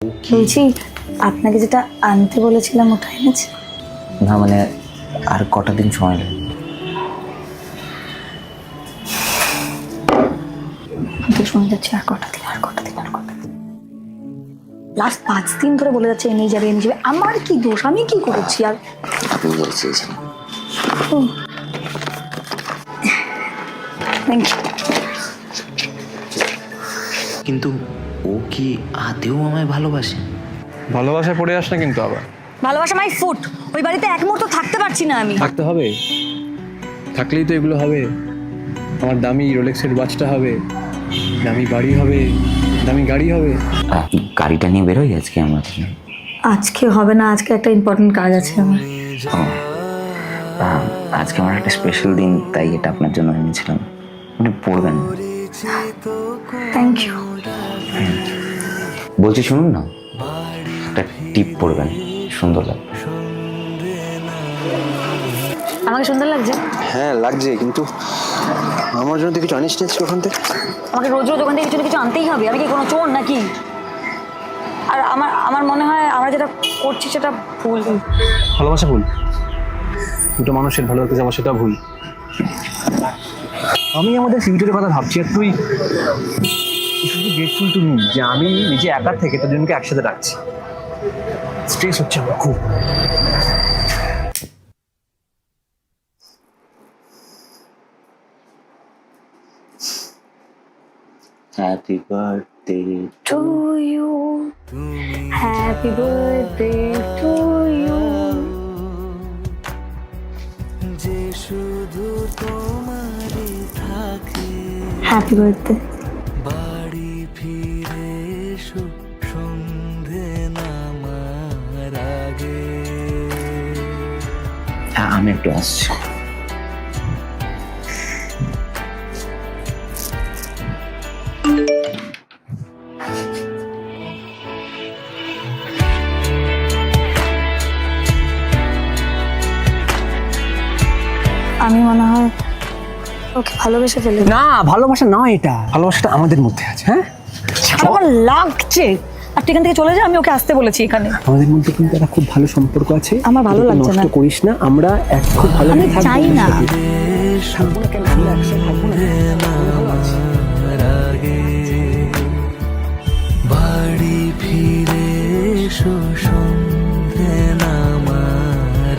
বলছি আপনাকে যেটা আনতে বলেছিলাম ওটা এনেছে? না মানে আর কটা দিন সময় লাগবে। আমি তো শুনে যাচ্ছি আর কটা দিন। লাস্ট 5 দিন ধরে বলে যাচ্ছে এনেই যাবে। আমার কি দোষ? আমি কি করেছি? আর আপনি যেটা চেয়েছেন। Thank you. কিন্তু ও কি আদেও আমায় ভালোবাসে? ভালোবাসায় পড়ে আস না কিন্তু আবার। ভালোবাসা মাই ফুট। ওই বাড়িতে এক মুহূর্ত থাকতে পারছি না আমি। থাকতে হবে, থাকলেই তো এগুলো হবে। আমার দামি রোলেক্সের ওয়াচটা হবে, দামি বাড়ি হবে, দামি গাড়ি হবে। গাড়িটা নিয়ে বেরোই আজকে আমরা। আজকে হবে না, আজকে একটা ইম্পর্টেন্ট কাজ আছে আমার। আজকে আমার একটা স্পেশাল দিন, তাই এটা আপনার জন্য এনেছিলাম। আপনি পড়বেন। Thank you. বলছি শুনুন না, একটা টিপ পড়বেন, সুন্দর লাগবে। আমাকে সুন্দর লাগছে? হ্যাঁ লাগছে, কিন্তু আমার জন্য তো কিছু আনিস না ওখান থেকে। আমাকে রোজ রোজ ওখান থেকে কিছু না কিছু আনতেই হবে। আমি কি কোনো চোর নাকি? আর আমার মনে হয় আমরা যেটা করছি সেটা ভুল। ভালোবাসা ভুল, দুটো মানুষের ভালো লাগতে যাওয়া সেটা ভুল। আমি আমাদের ফিউচারের কথা ভাবছি, আর তুই শুধু গ্রেটফুল টু মি যে আমি নিজে একার থেকে তোর জনকে একসাথে রাখছি। স্ট্রেস হচ্ছে আমার খুব। Happy birthday To you, happy birthday to you. Happy birthday. আমি একটু আসছি। আমি মনে হয় ওকে ভালোবেসে ফেলি। না, ভালোবাসা না, এটা ভালোবাসাটা আমাদের মধ্যে আছে। হ্যাঁ, আমার লাগছে। আর তুই এখান থেকে চলে যা, আমি ওকে আসতে বলেছি এখানে। আমাদের মধ্যে কিন্তু একটা খুব ভালো সম্পর্ক আছে। আমার ভালো এটাকে লাগছে না। নষ্ট করিস না। আমরা এক খুব ভালো আমি চাই না। থাকবো না কেন? আমরা একসাথে থাকবো না? ভালো আছি। বাড়ি ফিরে এসো।